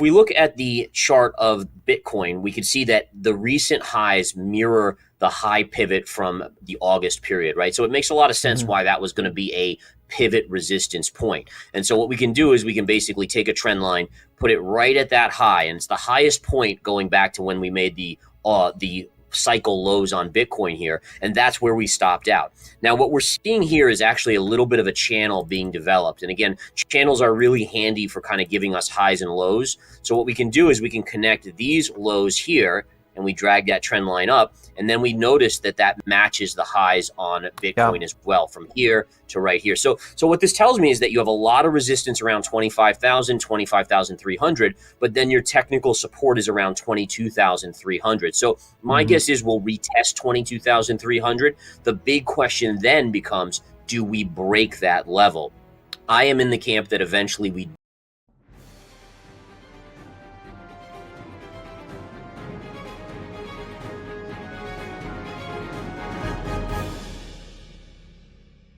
if we look at the chart of Bitcoin, we can see that the recent highs mirror the high pivot from the August period, right? So it makes a lot of sense why that was going to be a pivot resistance point. And so what we can do is we can basically take a trend line, put it right at that high, and it's the highest point going back to when we made the cycle lows on Bitcoin here, and that's where we stopped out. Now, what we're seeing here is actually a little bit of a channel being developed. And again, channels are really handy for kind of giving us highs and lows. So what we can do is we can connect these lows here, and we drag that trend line up, and then we notice that that matches the highs on Bitcoin as well, from here to right here. So what this tells me is that you have a lot of resistance around 25,000, 25,300, but then your technical support is around 22,300. So my guess is we'll retest 22,300. The big question then becomes, do we break that level? I am in the camp that eventually we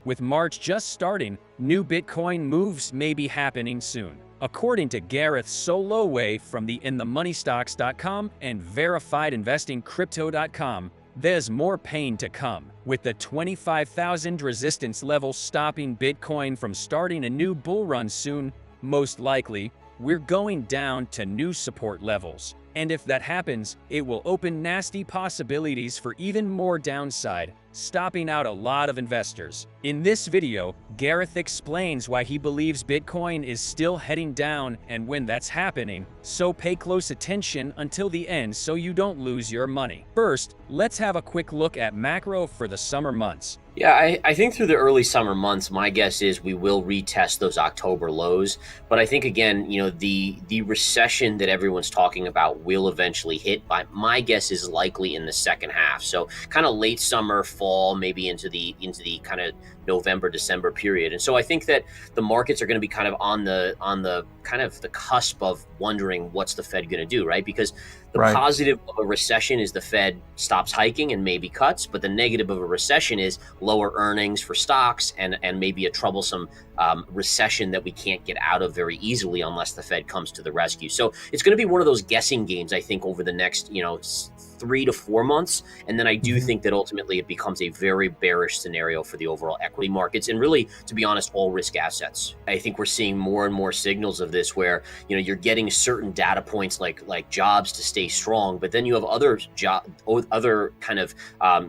With March just starting, new Bitcoin moves may be happening soon. According to Gareth Soloway from the InTheMoneyStocks.com and VerifiedInvestingCrypto.com, there's more pain to come, with the 25,000 resistance level stopping Bitcoin from starting a new bull run soon. Most likely, we're going down to new support levels. And if that happens, it will open nasty possibilities for even more downside, stopping out a lot of investors. In this video, Gareth explains why he believes Bitcoin is still heading down and when that's happening, so pay close attention until the end so you don't lose your money. First, let's have a quick look at macro for the summer months. Yeah, I think through the early summer months, my guess is we will retest those October lows. But I think, again, the recession that everyone's talking about will eventually hit. My guess is likely in the second half. So kind of late summer, fall, maybe into the kind of November, December period. And so I think that the markets are going to be kind of on the kind of the cusp of wondering what's the Fed going to do, right? Because the positive of a recession is the Fed stops hiking and maybe cuts, but the negative of a recession is lower earnings for stocks and maybe a troublesome recession that we can't get out of very easily unless the Fed comes to the rescue. So it's going to be one of those guessing games, I think, over the next 3 to 4 months. And then I do think that ultimately it becomes a very bearish scenario for the overall equity markets and really, to be honest, all risk assets. I think we're seeing more and more signals of this where, you're getting certain data points like jobs to stay strong, but then you have other kind of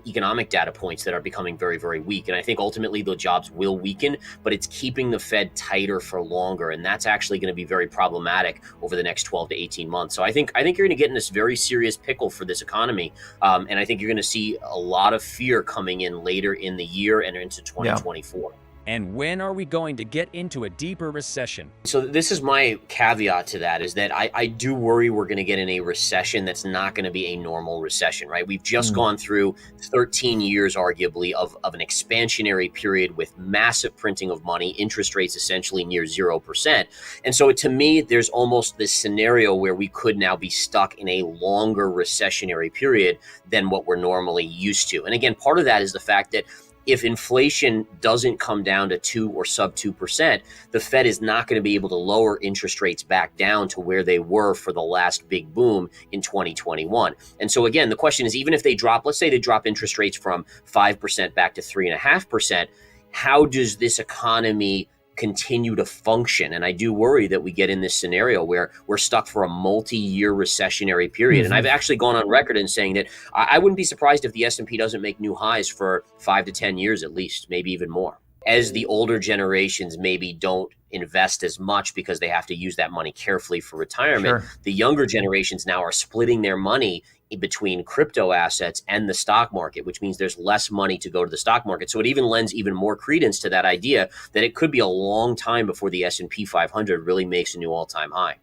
economic data points that are becoming very, very weak. And I think ultimately the jobs will weaken, but it's keeping the Fed tighter for longer. And that's actually going to be very problematic over the next 12 to 18 months. So I think you're going to get in this very serious pickle for this economy. And I think you're going to see a lot of fear coming in later in the year and into 2024. And when are we going to get into a deeper recession? So this is my caveat to that, is that I do worry we're going to get in a recession that's not going to be a normal recession, right? We've just gone through 13 years, arguably, of an expansionary period with massive printing of money, interest rates essentially near 0%. And so to me, there's almost this scenario where we could now be stuck in a longer recessionary period than what we're normally used to. And again, part of that is the fact that if inflation doesn't come down to 2 or sub 2%, the Fed is not going to be able to lower interest rates back down to where they were for the last big boom in 2021. And so again, the question is, even if they drop, let's say they drop interest rates from 5% back to 3.5%, how does this economy continue to function? And I do worry that we get in this scenario where we're stuck for a multi-year recessionary period. And I've actually gone on record in saying that I wouldn't be surprised if the S&P doesn't make new highs for 5 to 10 years at least, maybe even more. As the older generations maybe don't invest as much because they have to use that money carefully for retirement, the younger generations now are splitting their money between crypto assets and the stock market, which means there's less money to go to the stock market. So it even lends even more credence to that idea that it could be a long time before the S&P 500 really makes a new all-time high.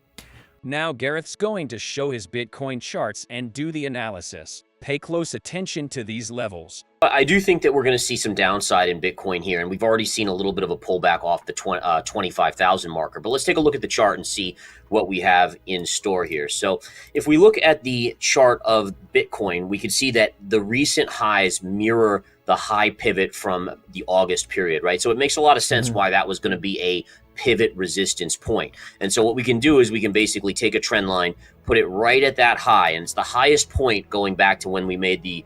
Now Gareth's going to show his Bitcoin charts and do the analysis. Pay close attention to these levels. I do think that we're going to see some downside in Bitcoin here, and we've already seen a little bit of a pullback off the 25,000 marker. But let's take a look at the chart and see what we have in store here. So if we look at the chart of Bitcoin, we can see that the recent highs mirror the high pivot from the August period, right? So it makes a lot of sense why that was going to be a pivot resistance point. And so what we can do is we can basically take a trend line, put it right at that high, and it's the highest point going back to when we made the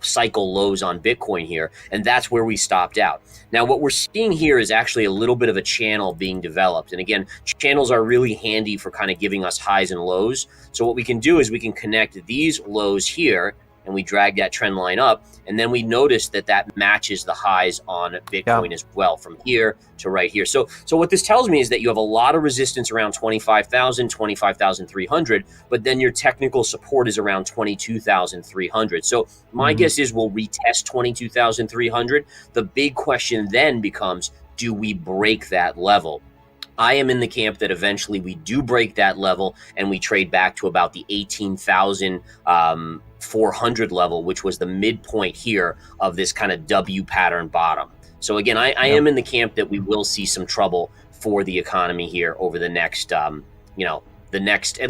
cycle lows on Bitcoin here, and that's where we stopped out. Now, what we're seeing here is actually a little bit of a channel being developed. And again, channels are really handy for kind of giving us highs and lows. So what we can do is we can connect these lows here, and we drag that trend line up, and then we notice that that matches the highs on Bitcoin as well, from here to right here. So what this tells me is that you have a lot of resistance around 25,000, 25,300, but then your technical support is around 22,300. So my guess is we'll retest 22,300. The big question then becomes, do we break that level? I am in the camp that eventually we do break that level and we trade back to about the 18,400 level, which was the midpoint here of this kind of W pattern bottom. So again, I am in the camp that we will see some trouble for the economy here over the next, at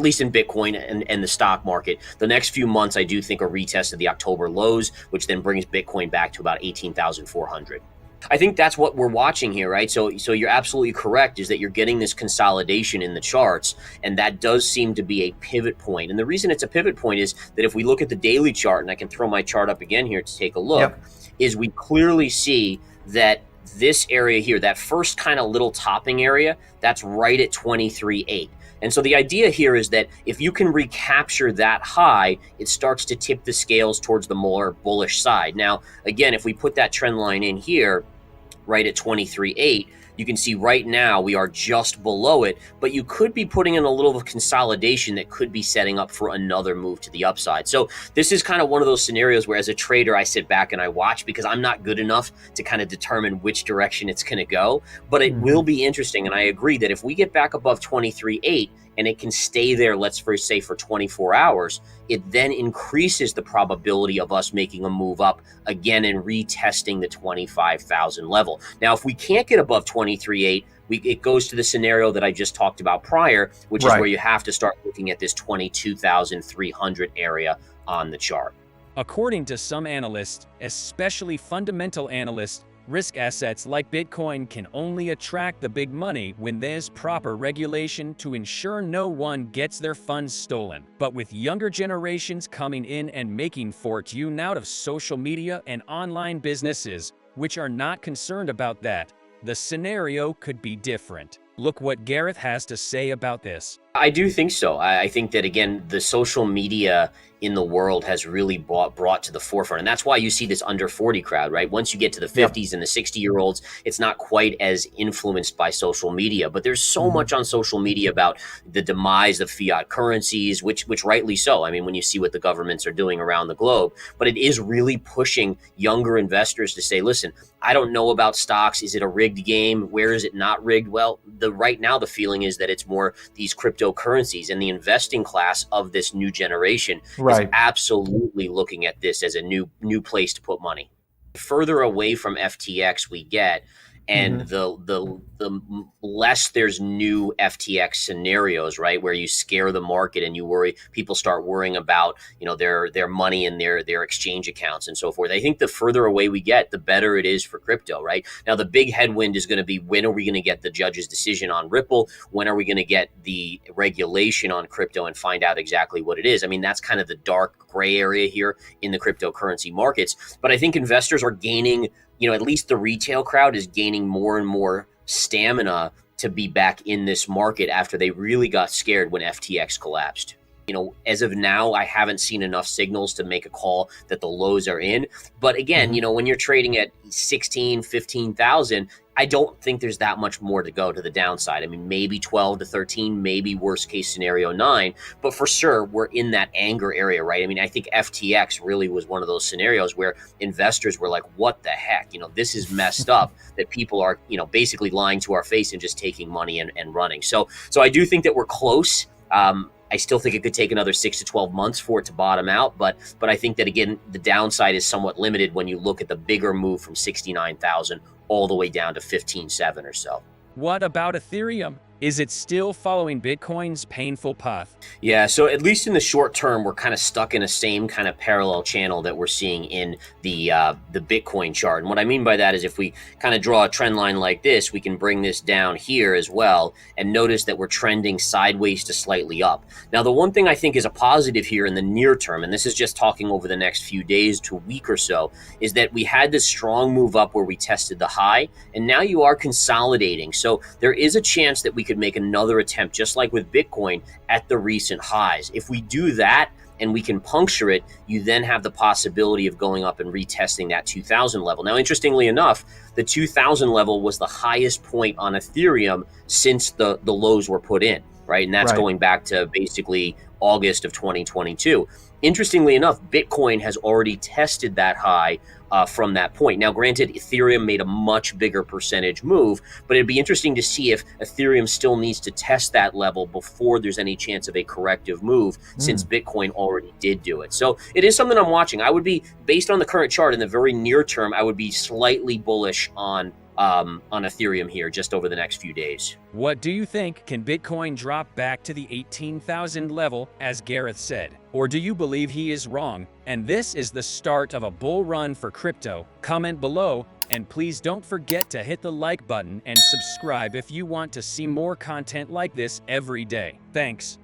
least in Bitcoin and the stock market, the next few months. I do think a retest of the October lows, which then brings Bitcoin back to about 18,400. I think that's what we're watching here, right? So you're absolutely correct, is that you're getting this consolidation in the charts, and that does seem to be a pivot point. And the reason it's a pivot point is that if we look at the daily chart, and I can throw my chart up again here to take a look, is we clearly see that this area here, that first kind of little topping area, that's right at 23.8. And so the idea here is that if you can recapture that high, it starts to tip the scales towards the more bullish side. Now, again, if we put that trend line in here, right at 23.8, you can see right now we are just below it, but you could be putting in a little of consolidation that could be setting up for another move to the upside. So this is kind of one of those scenarios where, as a trader, I sit back and I watch, because I'm not good enough to kind of determine which direction it's going to go. But it will be interesting, and I agree that if we get back above 23.8 and it can stay there, let's first say for 24 hours, it then increases the probability of us making a move up again and retesting the 25,000 level. Now, if we can't get above 23.8, it goes to the scenario that I just talked about prior, which is where you have to start looking at this 22,300 area on the chart. According to some analysts, especially fundamental analysts, risk assets like Bitcoin can only attract the big money when there's proper regulation to ensure no one gets their funds stolen. But with younger generations coming in and making fortune out of social media and online businesses, which are not concerned about that, the scenario could be different. Look what Gareth has to say about this. I do think so. I think that, again, the social media in the world has really brought to the forefront. And that's why you see this under 40 crowd, right? Once you get to the 50s and the 60-year-olds, it's not quite as influenced by social media. But there's so much on social media about the demise of fiat currencies, which rightly so. I mean, when you see what the governments are doing around the globe, but it is really pushing younger investors to say, listen, I don't know about stocks. Is it a rigged game? Where is it not rigged? Well, right now the feeling is that it's more these cryptocurrencies, and the investing class of this new generation is absolutely looking at this as a new place to put money. The further away from FTX we get, and the less there's new FTX scenarios, right, where you scare the market and you worry, people start worrying about, their money and their exchange accounts and so forth. I think the further away we get, the better it is for crypto, right? Now, the big headwind is going to be, when are we going to get the judge's decision on Ripple? When are we going to get the regulation on crypto and find out exactly what it is? I mean, that's kind of the dark gray area here in the cryptocurrency markets. But I think investors are gaining, at least the retail crowd is gaining more and more stamina to be back in this market after they really got scared when FTX collapsed. As of now, I haven't seen enough signals to make a call that the lows are in. But again, when you're trading at 16, 15,000, I don't think there's that much more to go to the downside. I mean, maybe 12 to 13, maybe worst case scenario 9, but for sure we're in that anger area, right? I mean, I think FTX really was one of those scenarios where investors were like, what the heck? This is messed up that people are, basically lying to our face and just taking money and running. So I do think that we're close. I still think it could take another 6 to 12 months for it to bottom out, but I think that, again, the downside is somewhat limited when you look at the bigger move from 69,000 all the way down to 15.7 or so. What about Ethereum? Is it still following Bitcoin's painful path? Yeah, so at least in the short term, we're kind of stuck in the same kind of parallel channel that we're seeing in the Bitcoin chart. And what I mean by that is if we kind of draw a trend line like this, we can bring this down here as well and notice that we're trending sideways to slightly up. Now, the one thing I think is a positive here in the near term, and this is just talking over the next few days to a week or so, is that we had this strong move up where we tested the high, and now you are consolidating. So there is a chance that we could make another attempt, just like with Bitcoin, at the recent highs. If we do that and we can puncture it, you then have the possibility of going up and retesting that 2000 level. Now, interestingly enough, the 2000 level was the highest point on Ethereum since the lows were put in, right? And that's going back to basically August of 2022. Interestingly enough, Bitcoin has already tested that high from that point. Now, granted, Ethereum made a much bigger percentage move, but it'd be interesting to see if Ethereum still needs to test that level before there's any chance of a corrective move, since Bitcoin already did do it. So it is something I'm watching. I would be, based on the current chart in the very near term, I would be slightly bullish on Ethereum here just over the next few days. What do you think? Can Bitcoin drop back to the 18,000 level, as Gareth said? Or do you believe he is wrong, and this is the start of a bull run for crypto? Comment below, and please don't forget to hit the like button and subscribe if you want to see more content like this every day. Thanks.